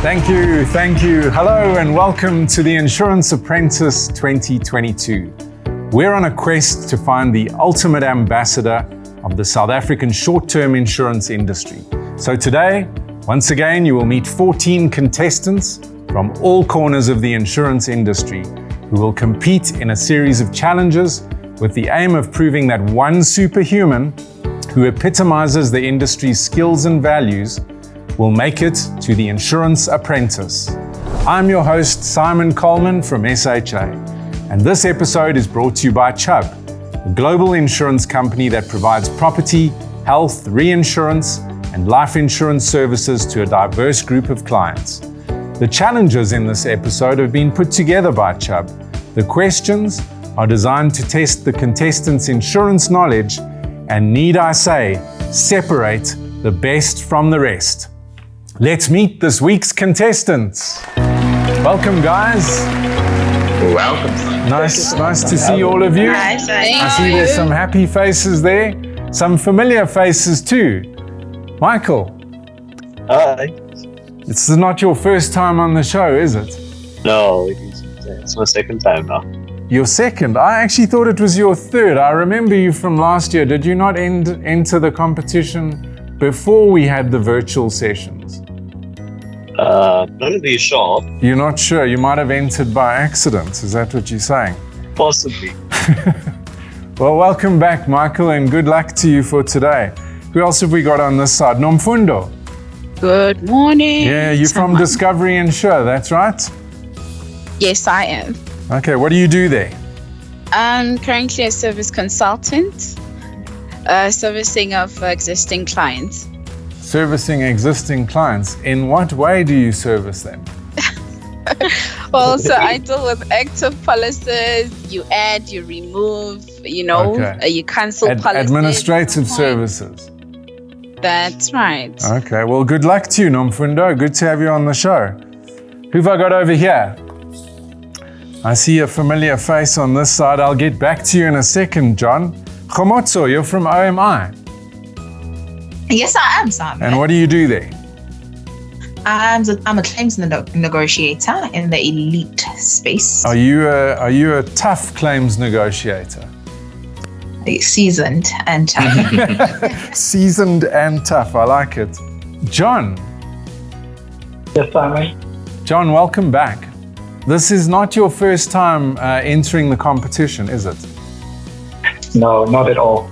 Thank you. Hello and welcome to the Insurance Apprentice 2022. We're on a quest to find the ultimate ambassador of the South African short-term insurance industry. So today, once again, you will meet 14 contestants from all corners of the insurance industry who will compete in a series of challenges with the aim of proving that one superhuman who epitomizes the industry's skills and values will make it to the Insurance Apprentice. I'm your host, Simon Coleman from SHA, and this episode is brought to you by Chubb, a global insurance company that provides property, health, reinsurance, and life insurance services to a diverse group of clients. The challenges in this episode have been put together by Chubb. The questions are designed to test the contestants' insurance knowledge and, need I say, separate the best from the rest. Let's meet this week's contestants. Welcome, guys. Welcome. Nice to see all of you. Hi, I see there's some happy faces there, some familiar faces too. Michael. Hi. This is not your first time on the show, is it? No, it's my second time now. Your second? I actually thought it was your third. I remember you from last year. Did you not enter the competition before we had the virtual sessions? Not really sure. You're not sure? You might have entered by accident. Is that what you're saying? Possibly. Well, welcome back, Michael, and good luck to you for today. Who else have we got on this side? Nomfundo. Good morning. Yeah, you're from Discovery Insure, that's right? Yes, I am. Okay, what do you do there? I'm currently a service consultant, servicing of existing clients. Servicing existing clients. In what way do you service them? Well, so I deal with active policies. You add, you remove, you cancel policies. Administrative services. That's right. Okay, well, good luck to you, Nomfundo. Good to have you on the show. Who've I got over here? I see a familiar face on this side. I'll get back to you in a second, John. Khomotso, you're from OMI. Yes, I am, Simon. And what do you do there? I'm a claims negotiator in the elite space. Are you a tough claims negotiator? Seasoned and tough. Seasoned and tough. I like it. John. Yes, Simon. John, welcome back. This is not your first time entering the competition, is it? No, not at all.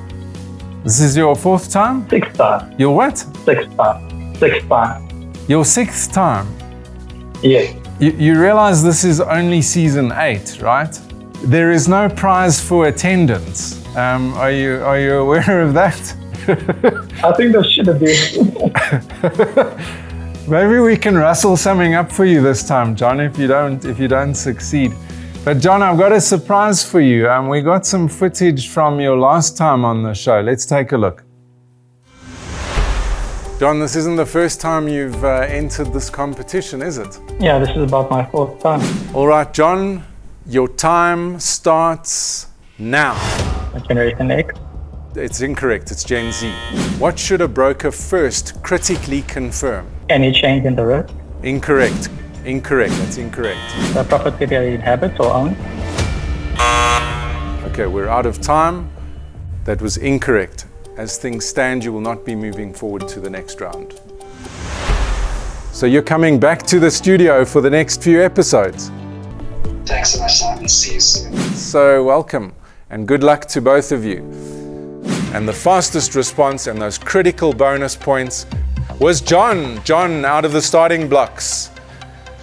This is your fourth time? Sixth time. Your what? Sixth time. Your sixth time? Yes. You realize this is only season 8, right? There is no prize for attendance. Are you aware of that? I think there should be. Maybe we can rustle something up for you this time, John, if you don't succeed. But John, I've got a surprise for you. We got some footage from your last time on the show. Let's take a look. John, this isn't the first time you've entered this competition, is it? Yeah, this is about my fourth time. All right, John, your time starts now. Generation X. It's incorrect. It's Gen Z. What should a broker first critically confirm? Any change in the risk? Incorrect. That's incorrect. The property they inhabit or own? Okay, we're out of time. That was incorrect. As things stand, you will not be moving forward to the next round. So you're coming back to the studio for the next few episodes. Thanks so much, Simon. See you soon. So welcome and good luck to both of you. And the fastest response and those critical bonus points was John. John out of the starting blocks.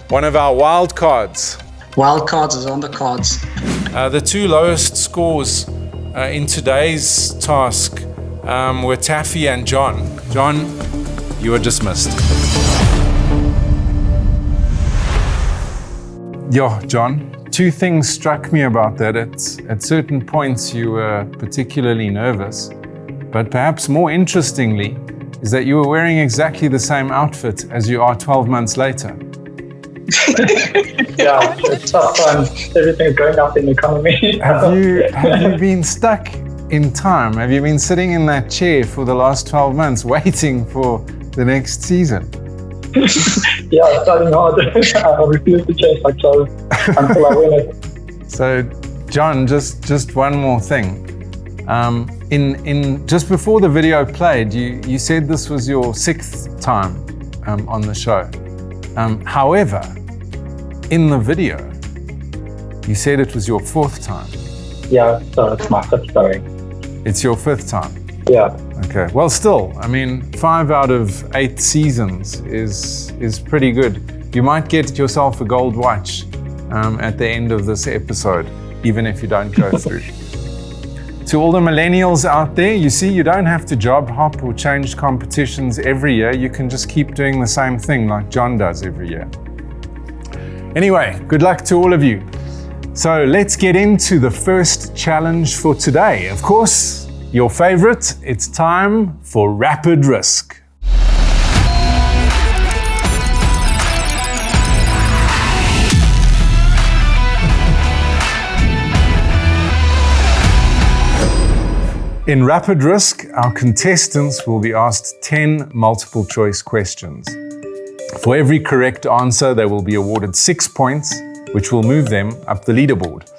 One of our wild cards. Wild cards is on the cards. The two lowest scores in today's task were Taffy and John. John, you are dismissed. John, two things struck me about that. At certain points you were particularly nervous, but perhaps more interestingly is that you were wearing exactly the same outfit as you are 12 months later. Yeah, it's tough. Everything's going up in the economy. Have you been stuck in time? Have you been sitting in that chair for the last 12 months waiting for the next season? Yeah, studying hard. I refuse to change my clothes until I win it. So, John, just one more thing. In just before the video played, you said this was your 6th time on the show. However, in the video, you said it was your 4th time. Yeah, so it's my 5th story. It's your 5th time? Yeah. Okay, well still, I mean, 5 out of 8 seasons is pretty good. You might get yourself a gold watch at the end of this episode, even if you don't go through. To all the millennials out there, you see, you don't have to job hop or change competitions every year. You can just keep doing the same thing like John does every year. Anyway, good luck to all of you. So let's get into the first challenge for today. Of course, your favorite, it's time for Rapid Risk. In Rapid Risk, our contestants will be asked 10 multiple choice questions. For every correct answer, they will be awarded 6 points, which will move them up the leaderboard.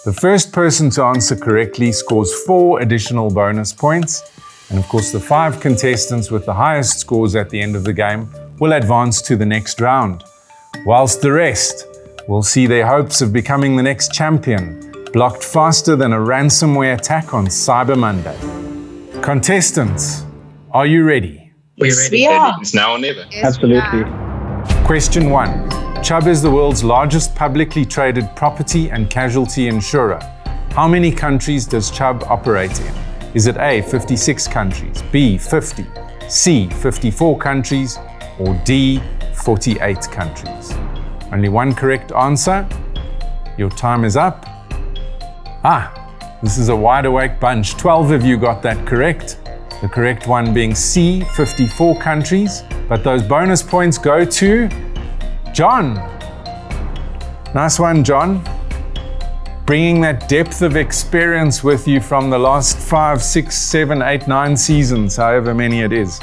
The first person to answer correctly scores 4 additional bonus points. And of course, the 5 contestants with the highest scores at the end of the game will advance to the next round, whilst the rest will see their hopes of becoming the next champion blocked faster than a ransomware attack on Cyber Monday. Contestants, are you ready? We're Yes, ready. we are. It's now or never. Yes, Absolutely. Question 1. Chubb is the world's largest publicly traded property and casualty insurer. How many countries does Chubb operate in? Is it A, 56 countries, B, 50, C, 54 countries, or D, 48 countries? Only one correct answer. Your time is up. This is a wide awake bunch. 12 of you got that correct. The correct one being C, 54 countries. But those bonus points go to John. Nice one, John. Bringing that depth of experience with you from the last 5, 6, 7, 8, 9 seasons, however many it is.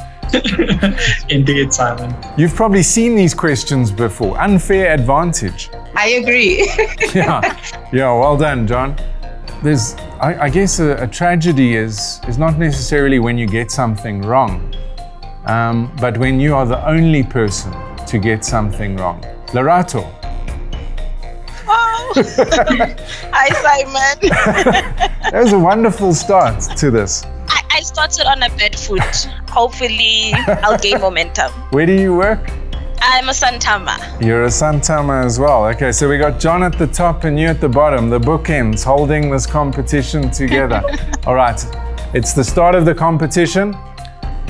Indeed, Simon. You've probably seen these questions before. Unfair advantage. I agree. Yeah, well done, John. I guess a tragedy is not necessarily when you get something wrong, but when you are the only person to get something wrong. Lerato. Oh. Hi, Simon. That was a wonderful start to this. I started on a bad foot. Hopefully, I'll gain momentum. Where do you work? I'm a Santama. You're a Santama as well. Okay, so we got John at the top and you at the bottom, the bookends holding this competition together. All right, it's the start of the competition.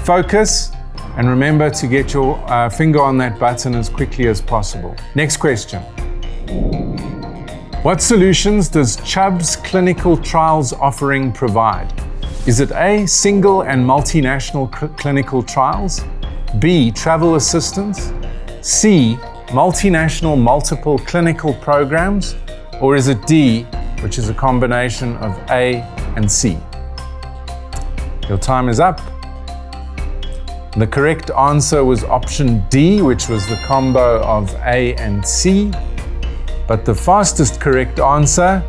Focus and remember to get your finger on that button as quickly as possible. Next question. What solutions does Chubb's clinical trials offering provide? Is it A, single and multinational clinical trials? B, travel assistance? C, multinational multiple clinical programs? Or is it D, which is a combination of A and C? Your time is up. The correct answer was option D, which was the combo of A and C. But the fastest correct answer,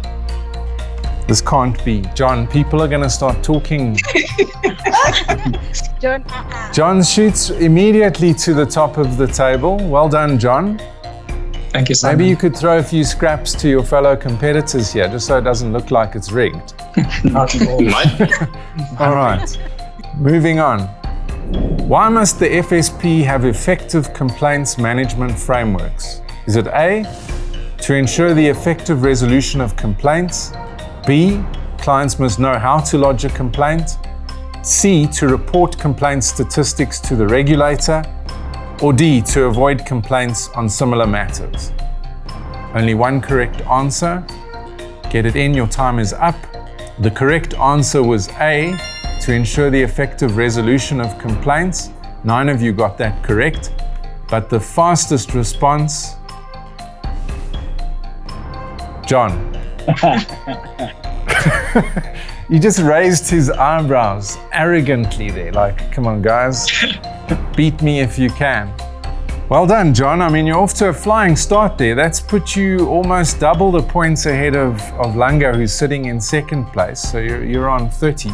this can't be. John, people are going to start talking. John shoots immediately to the top of the table. Well done, John. Thank you, Simon. Maybe you could throw a few scraps to your fellow competitors here, just so it doesn't look like it's rigged. Not at all. All right, moving on. Why must the FSP have effective complaints management frameworks? Is it A, to ensure the effective resolution of complaints? B, clients must know how to lodge a complaint? C, to report complaint statistics to the regulator? Or D, to avoid complaints on similar matters? Only one correct answer. Get it in, your time is up. The correct answer was A, to ensure the effective resolution of complaints. 9 of you got that correct. But the fastest response, John. He just raised his eyebrows arrogantly there, like, come on guys, beat me if you can. Well done, John. I mean, you're off to a flying start there. That's put you almost double the points ahead of Langa, who's sitting in second place. So you're on 30.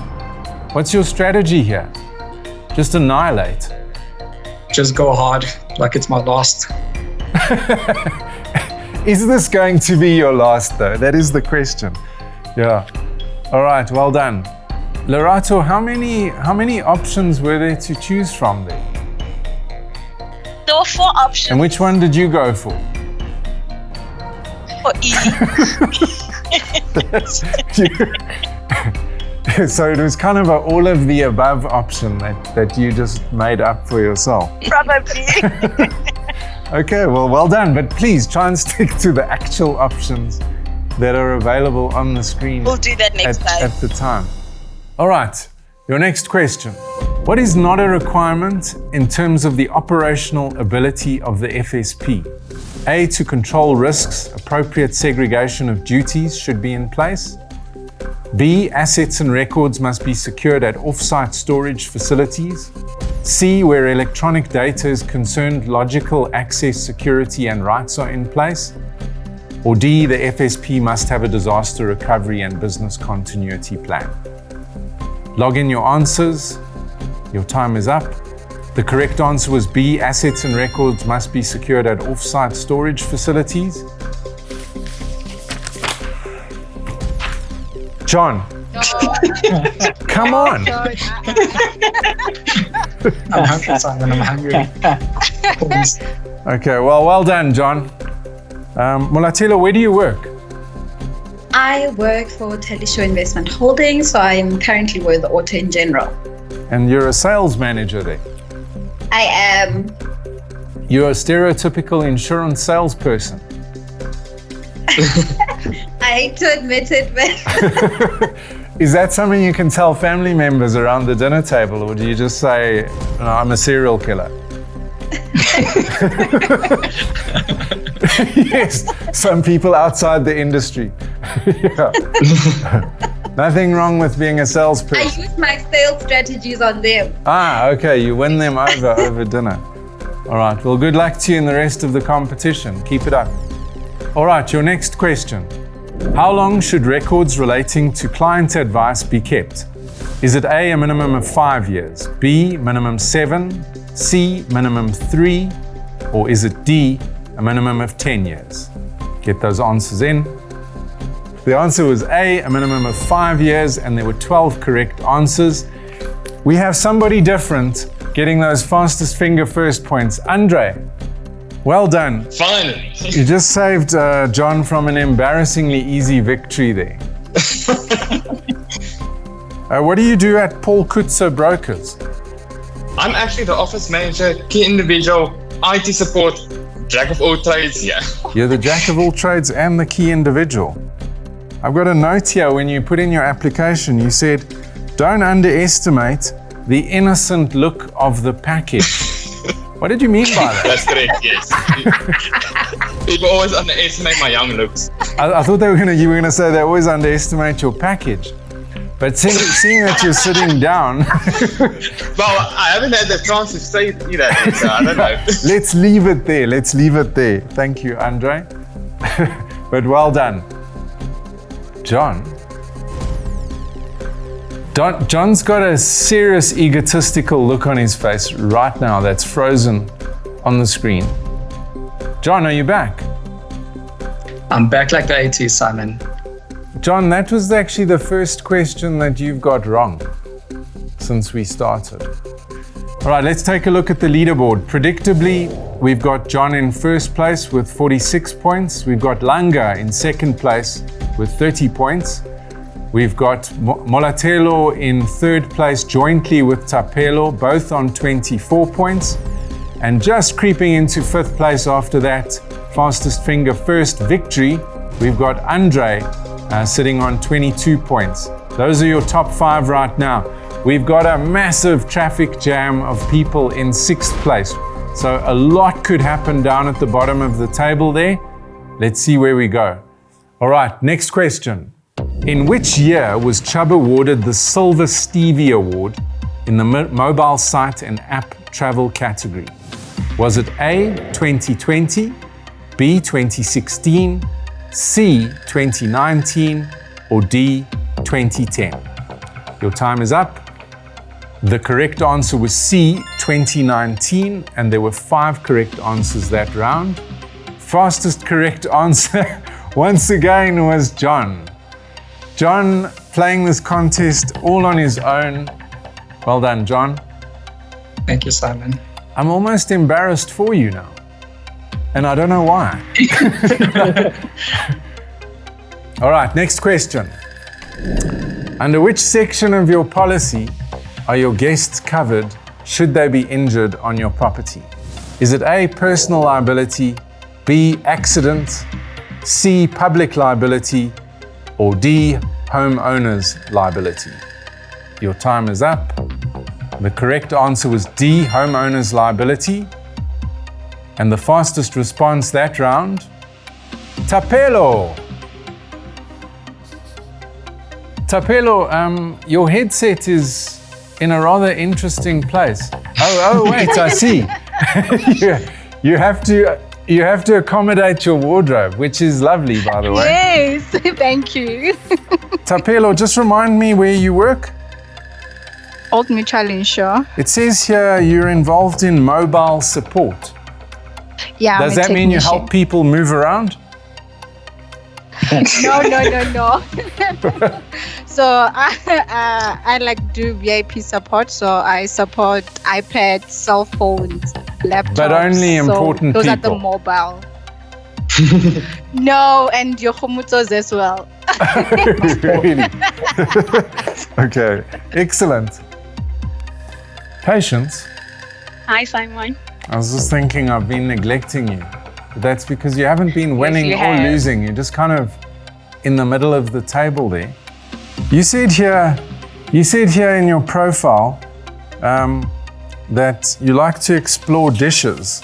What's your strategy here? Just annihilate. Just go hard, like it's my last. Is this going to be your last, though? That is the question. Yeah. All right, well done. Lerato, how many options were there to choose from there? There were 4 options. And which one did you go for? For E. So it was kind of an all of the above option that you just made up for yourself. Probably. Okay, well done. But please try and stick to the actual options that are available on the screen. We'll do that next time. At the time. All right, your next question. What is not a requirement in terms of the operational ability of the FSP? A, to control risks, appropriate segregation of duties should be in place. B, assets and records must be secured at off-site storage facilities. C, where electronic data is concerned, logical access, security and rights are in place. Or D, the FSP must have a disaster recovery and business continuity plan. Log in your answers. Your time is up. The correct answer was B, assets and records must be secured at off-site storage facilities. John, come on. I'm hungry, Simon. I'm hungry. Okay, well done, John. Mulatilo, where do you work? I work for Teleshow Investment Holdings, so I'm currently with Auto in General. And you're a sales manager there. I am. You're a stereotypical insurance salesperson. I hate to admit it, but Is that something you can tell family members around the dinner table, or do you just say, no, I'm a serial killer? Yes, some people outside the industry. Yeah. Nothing wrong with being a salesperson. I use my sales strategies on them. Okay, you win them over dinner. All right, well, good luck to you in the rest of the competition. Keep it up. All right, your next question. How long should records relating to client advice be kept? Is it A, a minimum of 5 years, B, minimum 7, C, minimum 3, or is it D, a minimum of 10 years? Get those answers in. The answer was A, a minimum of 5 years, and there were 12 correct answers. We have somebody different getting those fastest finger first points. Andre, well done. Finally. You just saved John from an embarrassingly easy victory there. What do you do at Paul Kutzer Brokers? I'm actually the office manager, key individual, IT support, jack of all trades here. You're the jack of all trades and the key individual. I've got a note here when you put in your application, you said, don't underestimate the innocent look of the package. What did you mean by that? That's correct, yes. People always underestimate my young looks. I thought you were going to say they always underestimate your package. But seeing that you're sitting down... Well, I haven't had the chance to say that, so I don't know. Let's leave it there. Thank you, Andre. But well done. John's got a serious egotistical look on his face right now that's frozen on the screen. John, are you back? I'm back like the 80s, Simon. John, that was actually the first question that you've got wrong since we started. All right, let's take a look at the leaderboard. Predictably, we've got John in first place with 46 points. We've got Langa in second place with 30 points. We've got Molatelo in third place jointly with Tapelo, both on 24 points. And just creeping into fifth place after that, fastest finger first victory, we've got Andre sitting on 22 points. Those are your top 5 right now. We've got a massive traffic jam of people in sixth place. So a lot could happen down at the bottom of the table there. Let's see where we go. All right, next question. In which year was Chubb awarded the Silver Stevie Award in the mobile site and app travel category? Was it A, 2020, B, 2016, C, 2019, or D, 2010? Your time is up. The correct answer was C, 2019, and there were 5 correct answers that round. Fastest correct answer, once again, was John. John playing this contest all on his own. Well done, John. Thank you, Simon. I'm almost embarrassed for you now, and I don't know why. All right, next question. Under which section of your policy are your guests covered should they be injured on your property? Is it A, personal liability, B, accident, C, public liability, or D, homeowner's liability? Your time is up. The correct answer was D, homeowner's liability. And the fastest response that round, Tapelo. Tapelo, your headset is in a rather interesting place. Oh, wait, I see. you have to accommodate your wardrobe, which is lovely, by the way. Yes, thank you. Tapelo, just remind me where you work. Old Mutual Insure. It says here you're involved in mobile support. Yeah. Does that mean you help people move around? No. So I like do VIP support. So I support iPads, cell phones, laptops. But only important those people. Those are the mobile. No, and your homutos as well. Really? Okay, excellent. Patience. Hi, Simon. I was just thinking I've been neglecting you. But that's because you haven't been winning or losing. You're just kind of in the middle of the table there. You said here in your profile that you like to explore dishes.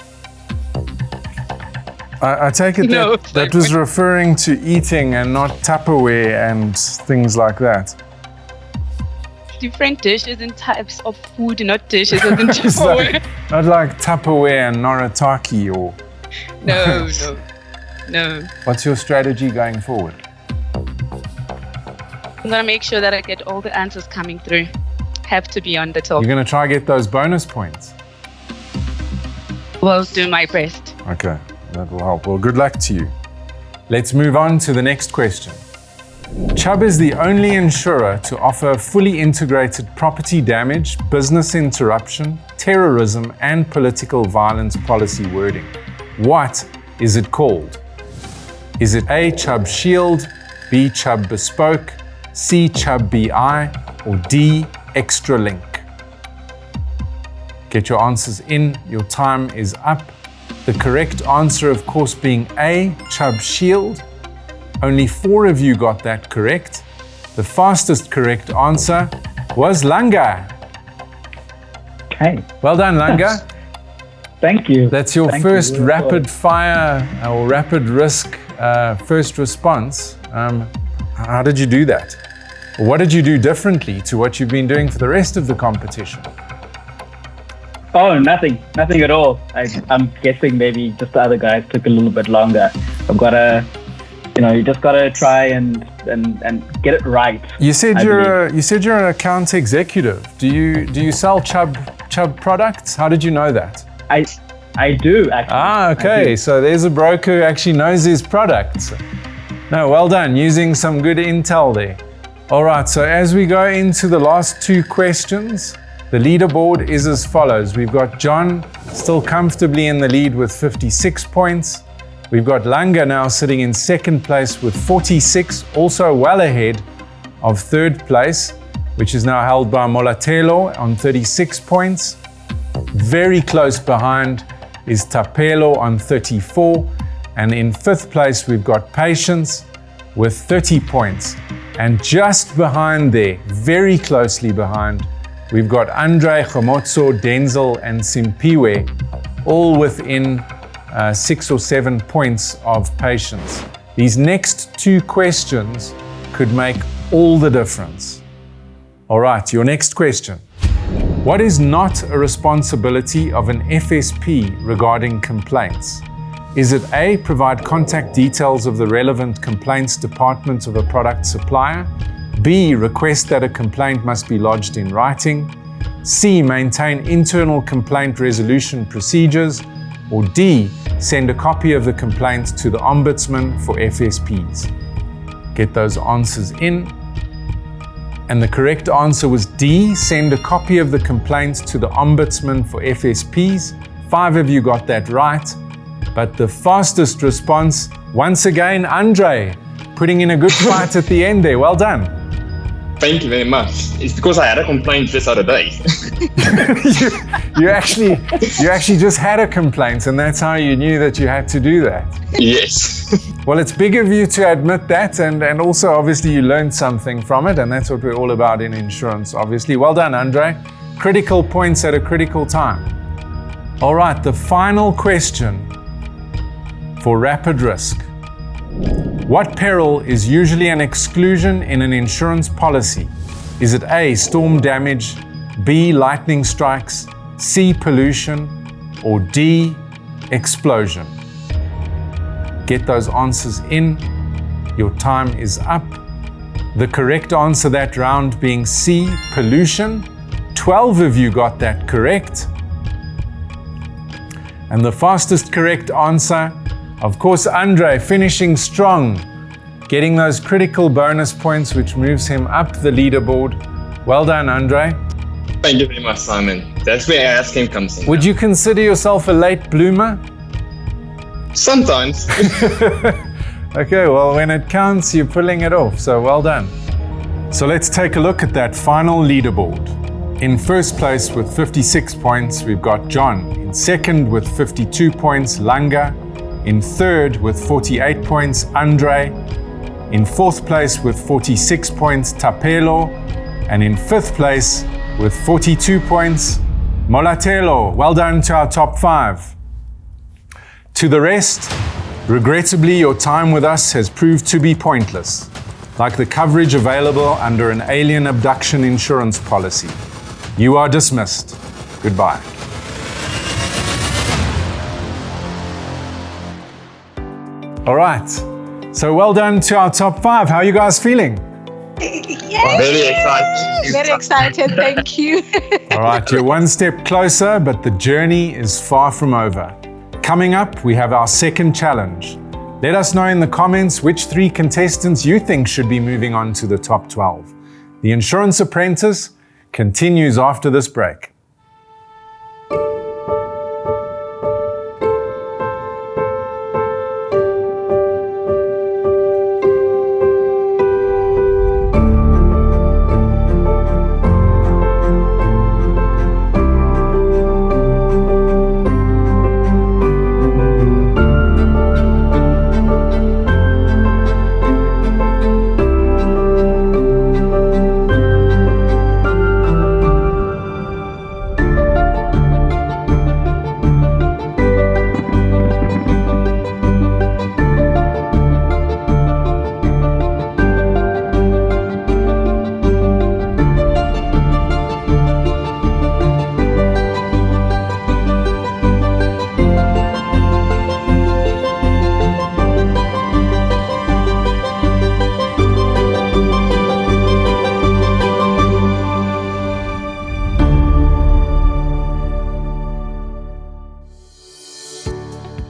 I take it that was referring to eating and not Tupperware and things like that. Different dishes and types of food, not dishes as in Tupperware. Not like Tupperware and Noritaki or... No. What's your strategy going forward? I'm going to make sure that I get all the answers coming through. Have to be on the top. You're going to try get those bonus points? Will do my best. Okay, that will help. Well, good luck to you. Let's move on to the next question. Chubb is the only insurer to offer fully integrated property damage, business interruption, terrorism, and political violence policy wording. What is it called? Is it A, Chubb Shield, B, Chubb Bespoke, C, Chubb BI, or D, Extra Link? Get your answers in. Your time is up. The correct answer, of course, being A, Chubb Shield. Only 4 of you got that correct. The fastest correct answer was Langa. Okay. Well done, Langa. Thank you. That's your first rapid fire or rapid risk first response. How did you do that? What did you do differently to what you've been doing for the rest of the competition? Oh, nothing at all. I'm guessing maybe just the other guys took a little bit longer. I've got to, you just got to try and get it right. You said you're an account executive. Do you sell Chubb products? How did you know that? I do actually. Okay. So there's a broker who actually knows his products. No, well done. Using some good intel there. All right. So as we go into the last 2 questions, the leaderboard is as follows. We've got John still comfortably in the lead with 56 points. We've got Langa now sitting in second place with 46, also well ahead of third place, which is now held by Molatelo on 36 points. Very close behind is Tapelo on 34. And in fifth place, we've got Patience with 30 points. And just behind there, very closely behind, we've got Andre, Khomotso, Denzel, and Simpiwe, all within 6 or 7 points of Patience. These next 2 questions could make all the difference. All right, your next question. What is not a responsibility of an FSP regarding complaints? Is it A, provide contact details of the relevant complaints department of a product supplier? B, request that a complaint must be lodged in writing? C, maintain internal complaint resolution procedures? Or D, send a copy of the complaint to the Ombudsman for FSPs? Get those answers in. And the correct answer was D, send a copy of the complaint to the Ombudsman for FSPs. 5 of you got that right. But the fastest response, once again, Andre, putting in a good fight at the end there. Well done. Thank you very much. It's because I had a complaint this other day. you actually just had a complaint, and that's how you knew that you had to do that. Yes. Well, it's big of you to admit that, and also obviously you learned something from it, and that's what we're all about in insurance, obviously. Well done, Andre. Critical points at a critical time. All right, the final question for rapid risk. What peril is usually an exclusion in an insurance policy? Is it A, storm damage, B, lightning strikes, C, pollution, or D, explosion? Get those answers in. Your time is up. The correct answer that round being C, pollution. 12 of you got that correct. And the fastest correct answer, of course, Andre, finishing strong, getting those critical bonus points, which moves him up the leaderboard. Well done, Andre. Thank you very much, Simon. That's where our game comes in. Would you consider yourself a late bloomer? Sometimes. Okay, well, when it counts, you're pulling it off, so well done. So let's take a look at that final leaderboard. In first place with 56 points, we've got John. In second with 52 points, Langa. In third with 48 points, Andre. In fourth place with 46 points, Tapelo. And in fifth place with 42 points, Molatelo. Well done to our top 5. To the rest, regrettably, your time with us has proved to be pointless, like the coverage available under an alien abduction insurance policy. You are dismissed. Goodbye. All right, so well done to our top 5. How are you guys feeling? Yay! Very excited. Very excited, thank you. All right, you're one step closer, but the journey is far from over. Coming up, we have our second challenge. Let us know in the comments which 3 contestants you think should be moving on to the top 12. The Insurance Apprentice continues after this break.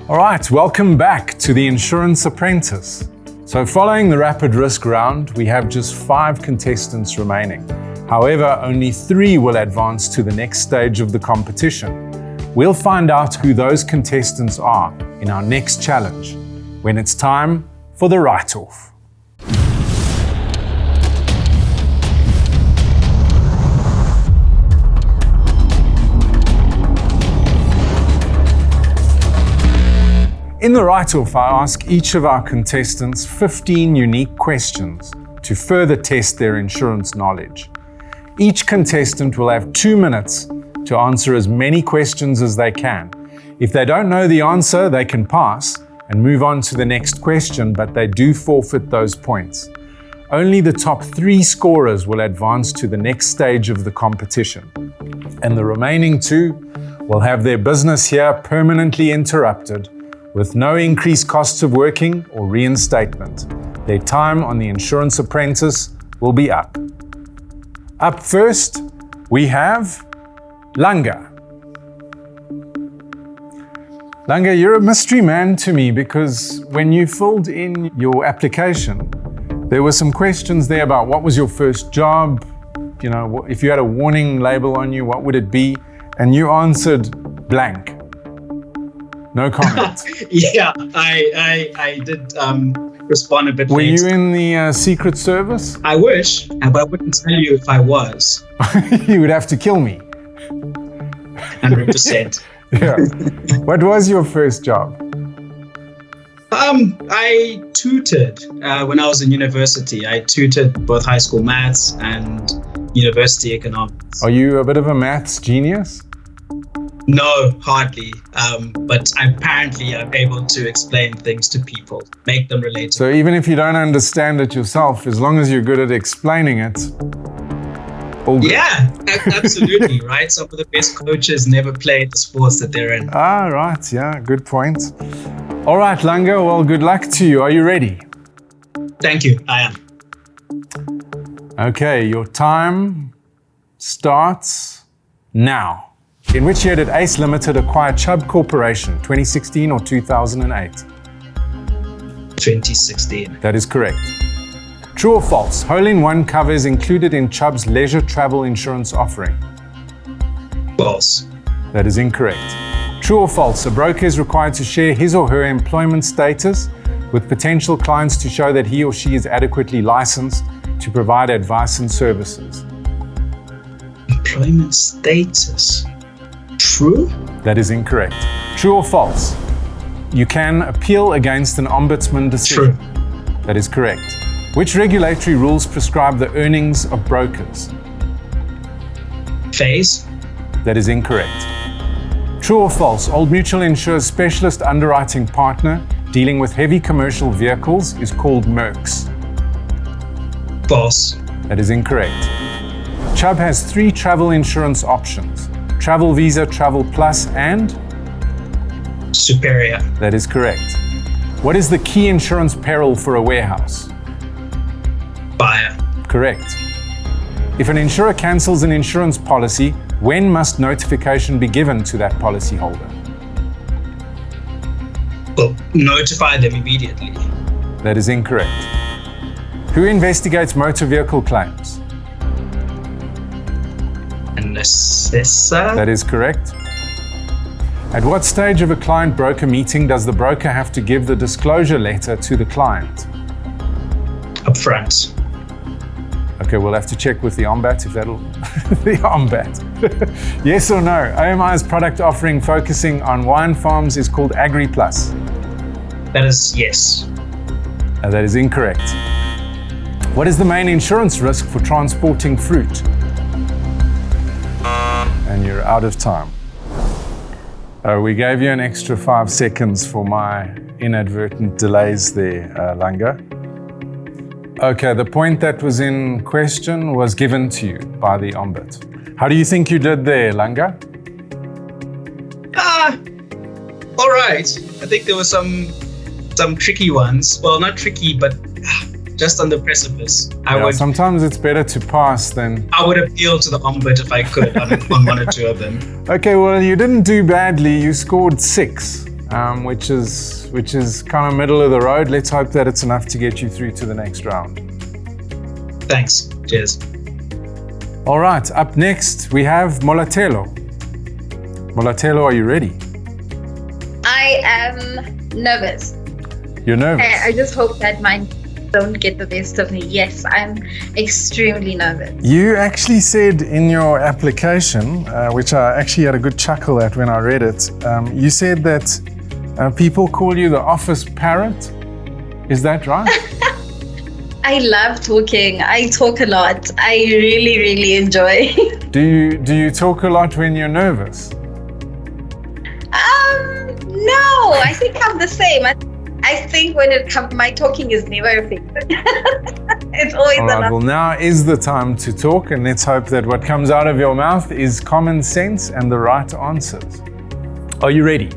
All right, welcome back to the Insurance Apprentice. So following the rapid risk round, we have just 5 contestants remaining. However, only 3 will advance to the next stage of the competition. We'll find out who those contestants are in our next challenge, when it's time for the write-off. In the write-off, I ask each of our contestants 15 unique questions to further test their insurance knowledge. Each contestant will have 2 minutes to answer as many questions as they can. If they don't know the answer, they can pass and move on to the next question, but they do forfeit those points. Only the top 3 scorers will advance to the next stage of the competition. And the remaining 2 will have their business here permanently interrupted with no increased costs of working or reinstatement. Their time on the Insurance Apprentice will be up. Up first, we have Langa. Langa, you're a mystery man to me because when you filled in your application, there were some questions there about what was your first job, you know, if you had a warning label on you, what would it be? And you answered blank. No comment. Yeah, I did respond a bit Were late. you in the Secret Service? I wish, but I wouldn't tell you if I was. You would have to kill me. 100%. Yeah. What was your first job? I tutored when I was in university. I tutored both high school maths and university economics. Are you a bit of a maths genius? No, hardly. But apparently I'm able to explain things to people, make them relatable. So even if you don't understand it yourself, as long as you're good at explaining it, all good. Yeah, absolutely, right? Some of the best coaches never played the sports that they're in. Ah, right. Yeah, good point. All right, Langa, well, good luck to you. Are you ready? Thank you, I am. Okay, your time starts now. In which year did Ace Limited acquire Chubb Corporation, 2016 or 2008? 2016. That is correct. True or false? Hole-in-one cover is included in Chubb's leisure travel insurance offering. False. That is incorrect. True or false? A broker is required to share his or her employment status with potential clients to show that he or she is adequately licensed to provide advice and services. Employment status. True? That is incorrect. True or false? You can appeal against an ombudsman decision. True. That is correct. Which regulatory rules prescribe the earnings of brokers? Phase? That is incorrect. True or false? Old Mutual Insure's specialist underwriting partner dealing with heavy commercial vehicles is called Mercs. False. That is incorrect. Chubb has 3 travel insurance options: Travel Visa, Travel Plus, and Superior. that is correct. What is the key insurance peril for a warehouse? Buyer. Correct. If an insurer cancels an insurance policy, when must notification be given to that policyholder? Well, notify them immediately. That is incorrect. Who investigates motor vehicle claims? An assessor? That is correct. At what stage of a client-broker meeting does the broker have to give the disclosure letter to the client? Up front. Okay, we'll have to check with the OMBAT if that'll... the OMBAT. Yes or no? OMI's product offering focusing on wine farms is called Agri Plus. That is yes. That is incorrect. What is the main insurance risk for transporting fruit? And you're out of time. We gave you an extra 5 seconds for my inadvertent delays there, Langa. Okay, the point that was in question was given to you by the OMBAT. How do you think you did there, Langa? All right. I think there were some tricky ones. Well, not tricky, but just on the precipice. Sometimes it's better to pass than... I would appeal to the OMBAT if I could on 1 or 2 of them. Okay, well, you didn't do badly. You scored 6. Which is kind of middle of the road. Let's hope that it's enough to get you through to the next round. Thanks. Cheers. All right, up next we have Molatelo. Molatelo, are you ready? I am nervous. You're nervous? I just hope that mine don't get the best of me. Yes, I'm extremely nervous. You actually said in your application, which I actually had a good chuckle at when I read it, you said that people call you the office parrot. Is that right? I love talking. I talk a lot. I really, really enjoy. Do you talk a lot when you're nervous? No, I think I'm the same. I think when it comes, my talking is never effective. It's always All right, well, now is the time to talk, and let's hope that what comes out of your mouth is common sense and the right answers. Are you ready?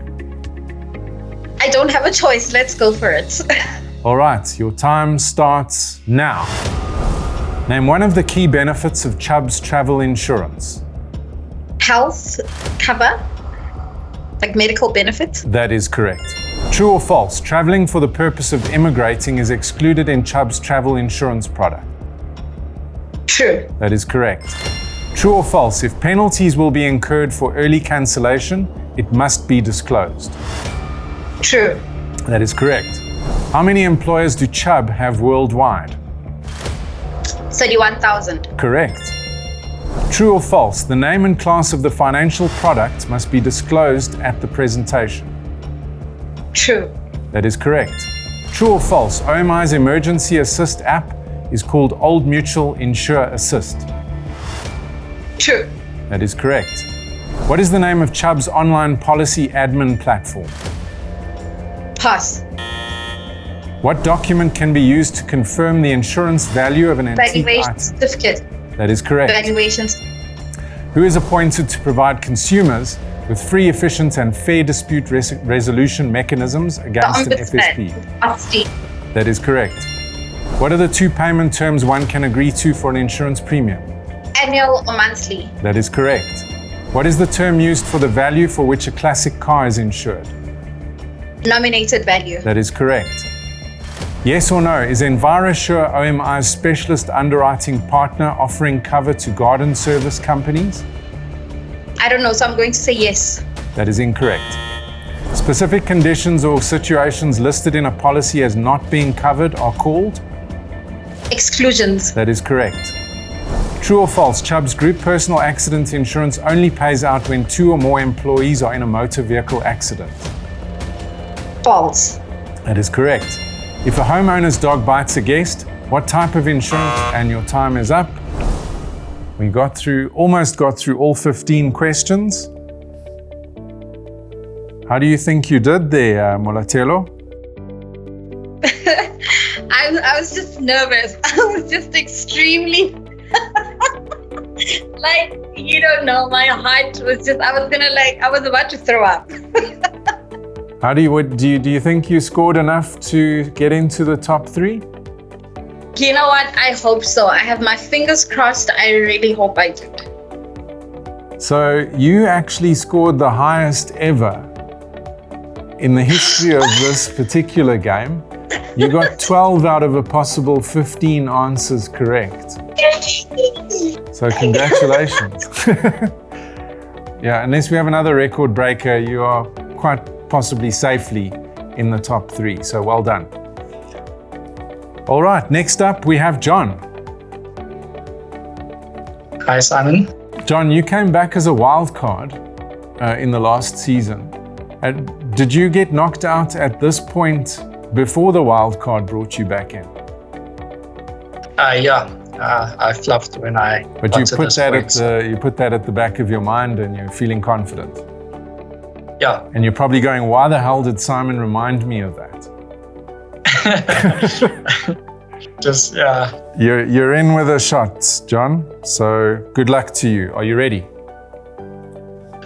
I don't have a choice. Let's go for it. All right, your time starts now. Name one of the key benefits of Chubb's travel insurance. Health cover, like medical benefits. That is correct. True or false, traveling for the purpose of immigrating is excluded in Chubb's travel insurance product. True. That is correct. True or false, if penalties will be incurred for early cancellation, it must be disclosed. True. That is correct. How many employers do Chubb have worldwide? 31,000. Correct. True or false, the name and class of the financial product must be disclosed at the presentation. True. That is correct. True or false, OMI's Emergency Assist app is called Old Mutual Insure Assist. True. That is correct. What is the name of Chubb's online policy admin platform? Pass. What document can be used to confirm the insurance value of an antique Valuation item? certificate. That is correct. Valuations. Who is appointed to provide consumers with free, efficient, and fair dispute resolution mechanisms against an FSP? Trustee. That is correct. What are the two payment terms one can agree to for an insurance premium? Annual or monthly. That is correct. What is the term used for the value for which a classic car is insured? Nominated value. That is correct. Yes or no, is EnviroSure OMI's specialist underwriting partner offering cover to garden service companies? I don't know, so I'm going to say yes. That is incorrect. Specific conditions or situations listed in a policy as not being covered are called? Exclusions. That is correct. True or false, Chubb's group personal accident insurance only pays out when 2 or more employees are in a motor vehicle accident? False. That is correct. If a homeowner's dog bites a guest, what type of insurance? And your time is up. We almost got through all 15 questions. How do you think you did there, Molatelo? I was just nervous. I was just extremely like, you don't know, my heart was just, I was about to throw up. How do you think you scored enough to get into the top 3? You know what? I hope so. I have my fingers crossed. I really hope I did. So you actually scored the highest ever in the history of this particular game. You got 12 out of a possible 15 answers correct. So congratulations. Yeah, unless we have another record breaker, you are quite possibly safely in the top 3. So well done. All right, next up we have John. Hi, Simon. John, you came back as a wild card in the last season. Did you get knocked out at this point before the wild card brought you back in? Yeah, I fluffed when I. But you put that at the back of your mind, and you're feeling confident. Yeah. And you're probably going, why the hell did Simon remind me of that? Just, yeah. You're in with a shot, John. So good luck to you. Are you ready?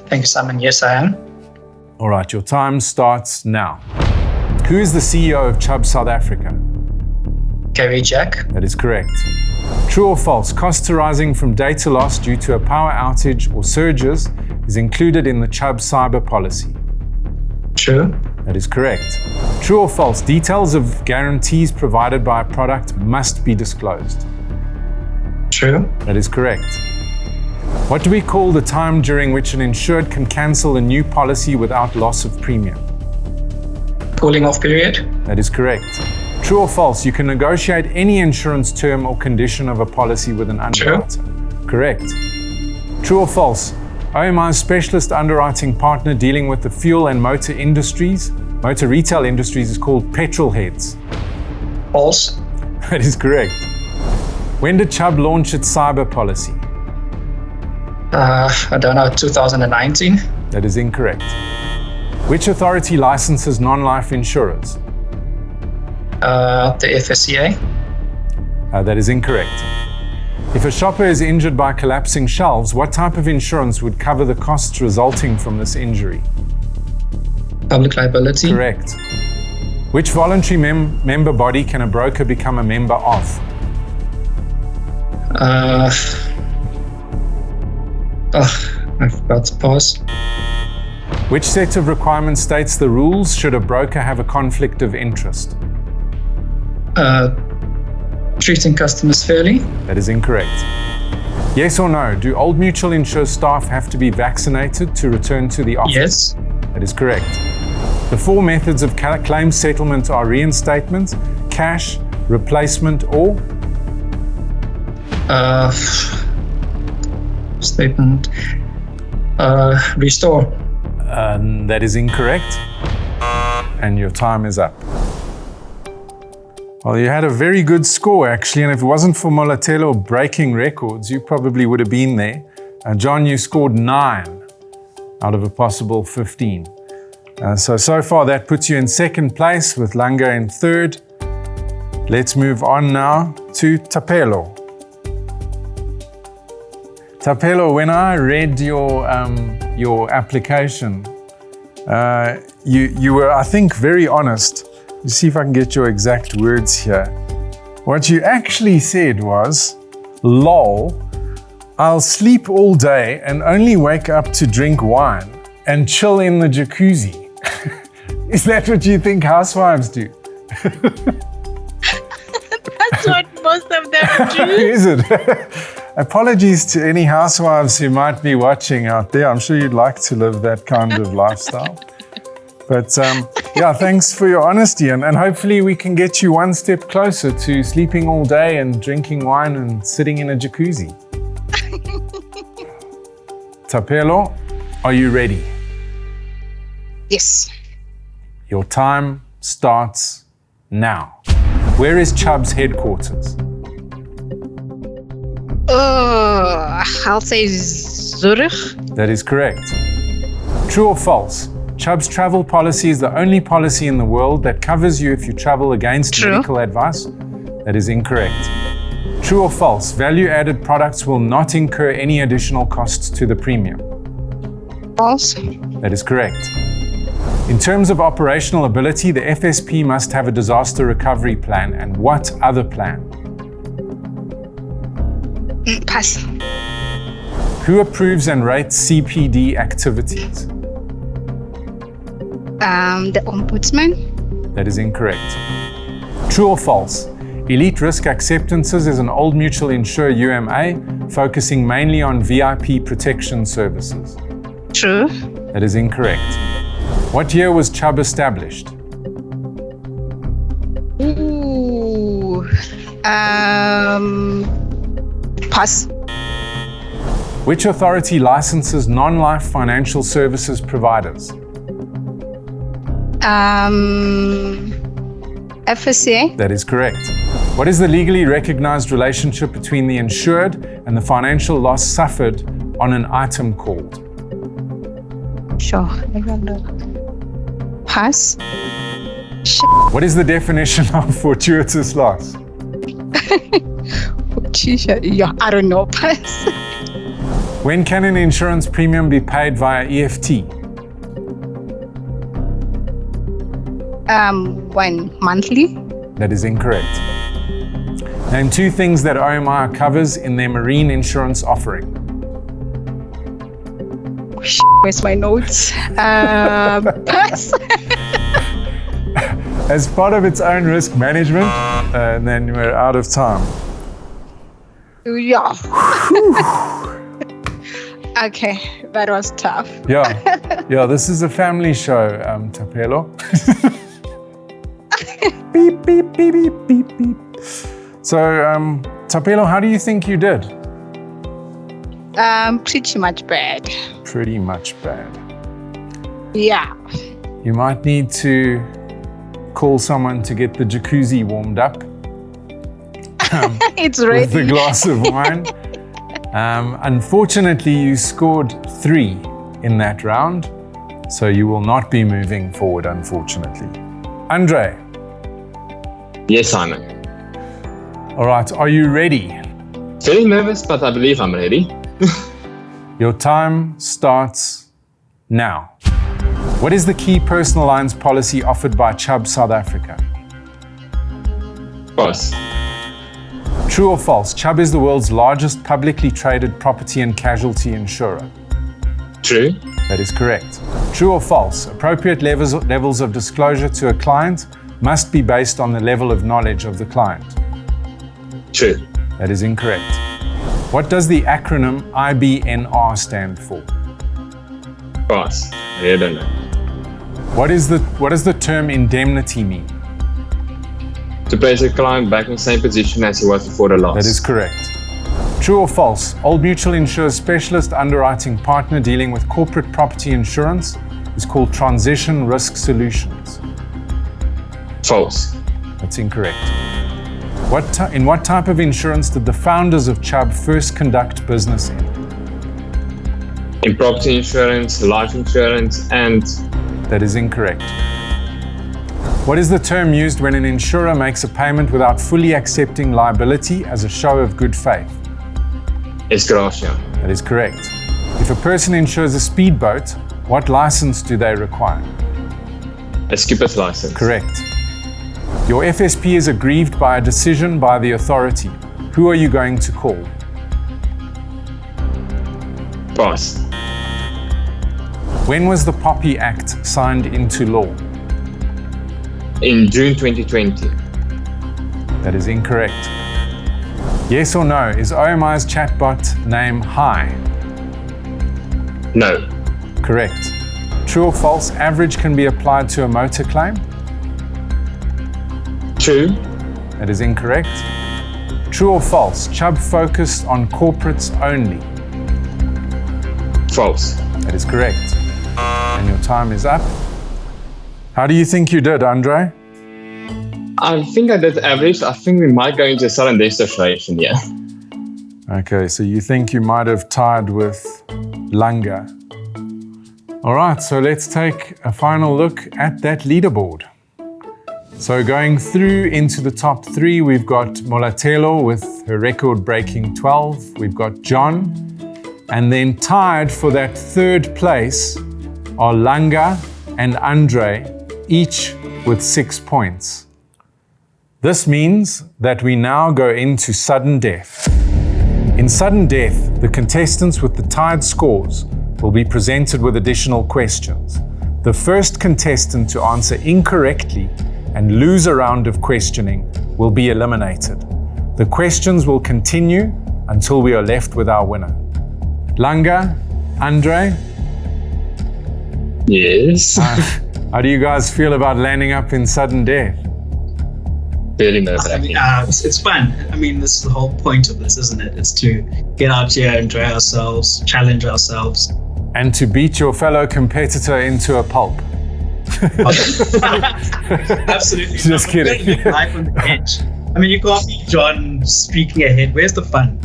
Thank you, Simon. Yes, I am. All right, your time starts now. Who is the CEO of Chubb South Africa? Gary Jack. That is correct. True or false, costs arising from data loss due to a power outage or surges is included in the Chubb cyber policy? True. That is correct. True or false, details of guarantees provided by a product must be disclosed? True. That is correct. What do we call the time during which an insured can cancel a new policy without loss of premium? Cooling off period. That is correct. True or false, you can negotiate any insurance term or condition of a policy with an underwriter? True. Correct. True or false, OMI's specialist underwriting partner dealing with the fuel and motor retail industries is called Petrol Heads? False. That is correct. When did Chubb launch its cyber policy? I don't know, 2019? That is incorrect. Which authority licenses non-life insurers? The FSCA. That is incorrect. If a shopper is injured by collapsing shelves, what type of insurance would cover the costs resulting from this injury? Public liability. Correct. Which voluntary member body can a broker become a member of? I've got to pause. Which set of requirements states the rules should a broker have a conflict of interest? Treating customers fairly. That is incorrect. Yes or no, do Old Mutual Insure staff have to be vaccinated to return to the office? Yes. That is correct. The 4 methods of claim settlement are reinstatement, cash, replacement, or? Statement. Restore. That is incorrect. And your time is up. Well, you had a very good score, actually, and if it wasn't for Molatelo breaking records, you probably would have been there. John, you scored 9 out of a possible 15. So far that puts you in second place with Langa in third. Let's move on now to Tapelo. Tapelo, when I read your application, you were, I think, very honest. Let's see if I can get your exact words here. What you actually said was, lol, I'll sleep all day and only wake up to drink wine and chill in the jacuzzi. Is that what you think housewives do? That's what most of them do. Is it? Apologies to any housewives who might be watching out there. I'm sure you'd like to live that kind of lifestyle. But yeah, thanks for your honesty, and hopefully we can get you one step closer to sleeping all day and drinking wine and sitting in a jacuzzi. Tapelo, are you ready? Yes. Your time starts now. Where is Chubb's headquarters? I'll say Zurich. That is correct. True or false? Chubb's travel policy is the only policy in the world that covers you if you travel against medical advice. That is incorrect. True or false? Value-added products will not incur any additional costs to the premium. False. That is correct. In terms of operational ability, the FSP must have a disaster recovery plan. And what other plan? Pass. Who approves and rates CPD activities? The Ombudsman. That is incorrect. True or false? Elite Risk Acceptances is an Old Mutual Insure UMA focusing mainly on VIP protection services. True. That is incorrect. What year was Chubb established? Ooh. Pass. Which authority licenses non-life financial services providers? FSCA. That is correct. What is the legally recognized relationship between the insured and the financial loss suffered on an item called? Sure. Pass. What is the definition of fortuitous loss? Yeah, I don't know. Pass. When can an insurance premium be paid via EFT? When monthly. That is incorrect. Name 2 things that OMI covers in their marine insurance offering. Where's my notes? Pass. As part of its own risk management, and then we're out of time. Yeah. Okay, that was tough. Yeah, this is a family show, Tapelo. Beep, beep, beep, beep, beep, beep. So, Tapelo, how do you think you did? Pretty much bad. Pretty much bad. Yeah. You might need to call someone to get the jacuzzi warmed up. It's ready. With a glass of wine. Unfortunately, you scored 3 in that round, so you will not be moving forward, unfortunately. Andre. Yes, Simon. All right, are you ready? Very nervous, but I believe I'm ready. Your time starts now. What is the key personal lines policy offered by Chubb South Africa? Pass. True or false? Chubb is the world's largest publicly traded property and casualty insurer. True. That is correct. True or false? Appropriate levels of disclosure to a client must be based on the level of knowledge of the client. True. That is incorrect. What does the acronym IBNR stand for? Pass. I don't know. What does the term indemnity mean? To place a client back in the same position as he was before the loss. That is correct. True or false? Old Mutual Insure's specialist underwriting partner dealing with corporate property insurance is called Transition Risk Solutions. False. That's incorrect. In what type of insurance did the founders of Chubb first conduct business in? In property insurance, life insurance, and... That is incorrect. What is the term used when an insurer makes a payment without fully accepting liability as a show of good faith? Ex gratia. That is correct. If a person insures a speedboat, what license do they require? A skipper's license. Correct. Your FSP is aggrieved by a decision by the authority. Who are you going to call? Pass. When was the Poppy Act signed into law? In June 2020. That is incorrect. Yes or no, is OMI's chatbot name Hi? No. Correct. True or false, average can be applied to a motor claim? True. That is incorrect. True or false, Chubb focused on corporates only? False. That is correct. And your time is up. How do you think you did, Andre? I think I did average. I think we might go into a sudden death situation here. Okay, so you think you might have tied with Langa. All right, so let's take a final look at that leaderboard. So going through into the top 3, we've got Molatelo with her record-breaking 12. We've got John. And then tied for that 3rd place are Langa and Andre, each with 6 points. This means that we now go into sudden death. In sudden death, the contestants with the tied scores will be presented with additional questions. The first contestant to answer incorrectly and lose a round of questioning will be eliminated. The questions will continue until we are left with our winner. Langa, Andre? Yes. How do you guys feel about landing up in sudden death? Very nerve-wracking. It's fun. I mean, this is the whole point of this, isn't it? It's to get out here, enjoy ourselves, challenge ourselves. And to beat your fellow competitor into a pulp. Absolutely. Just kidding. Life on the edge. I mean, you can't beat John streaking ahead. Where's the fun?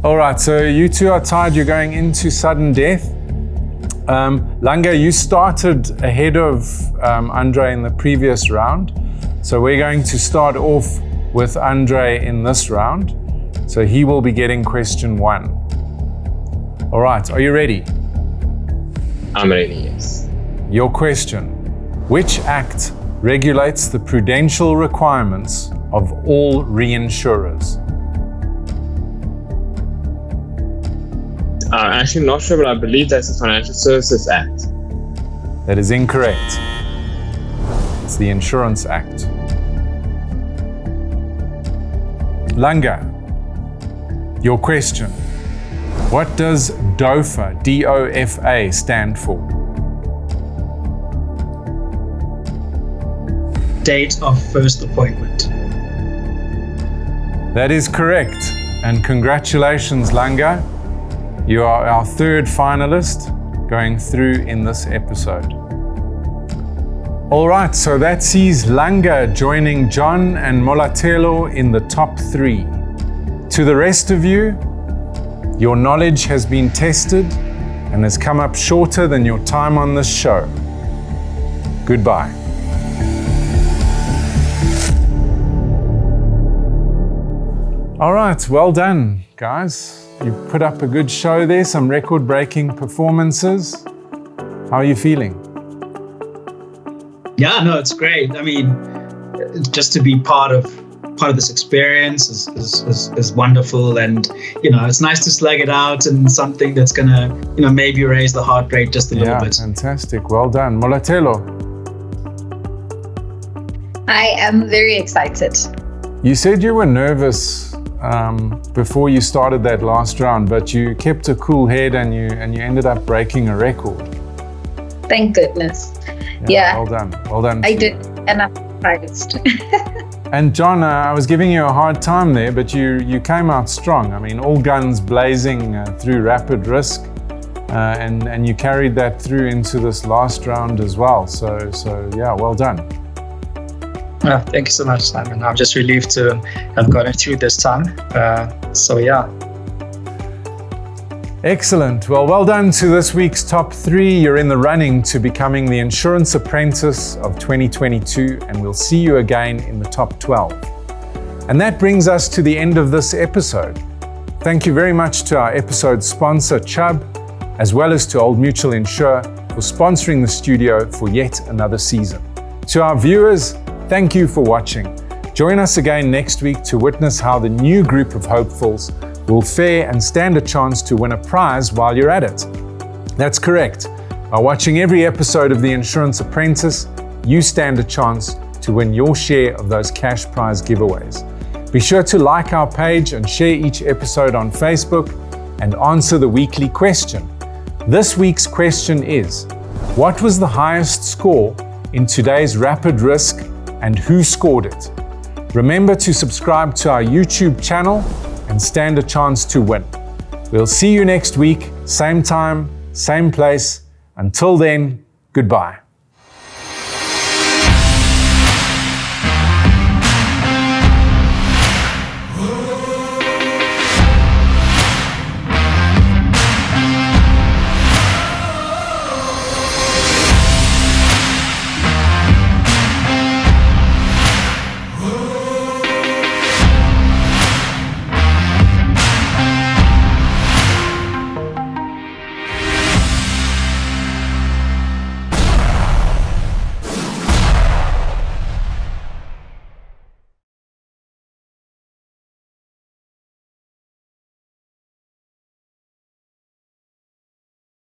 All right, so you two are tied. You're going into sudden death. Langa, you started ahead of Andre in the previous round. So we're going to start off with Andre in this round. So he will be getting question 1. All right, are you ready? I'm ready, yes. Your question: which act regulates the prudential requirements of all reinsurers? I'm actually not sure, but I believe that's the Financial Services Act. That is incorrect. It's the Insurance Act. Langa, your question: what does DOFA, D-O-F-A, stand for? Date of first appointment. That is correct. And congratulations, Langa. You are our 3rd finalist going through in this episode. All right, so that sees Langa joining John and Molatelo in the top 3. To the rest of you, your knowledge has been tested and has come up shorter than your time on this show. Goodbye. All right, well done, guys. You put up a good show there, some record-breaking performances. How are you feeling? Yeah, no, it's great. I mean, just to be part of this experience is wonderful, and it's nice to slug it out and something that's gonna maybe raise the heart rate just a little bit. Fantastic. Well done, Molatelo. I am very excited. You said you were nervous before you started that last round, but you kept a cool head and you ended up breaking a record. Thank goodness. Yeah. Well done. I did, and I'm surprised. And John, I was giving you a hard time there, but you came out strong. I mean, all guns blazing through rapid risk, and you carried that through into this last round as well. So yeah, well done. Thank you so much, Simon. I'm just relieved to have gotten through this time. So yeah. Excellent. Well done to this week's top 3. You're in the running to becoming the Insurance Apprentice of 2022, and we'll see you again in the top 12. And that brings us to the end of this episode. Thank you very much to our episode sponsor, Chubb, as well as to Old Mutual Insure for sponsoring the studio for yet another season. To our viewers, thank you for watching. Join us again next week to witness how the new group of hopefuls will fare and stand a chance to win a prize while you're at it. That's correct. By watching every episode of The Insurance Apprentice, you stand a chance to win your share of those cash prize giveaways. Be sure to like our page and share each episode on Facebook and answer the weekly question. This week's question is, what was the highest score in today's rapid risk and who scored it? Remember to subscribe to our YouTube channel and stand a chance to win. We'll see you next week, same time, same place. Until then, goodbye.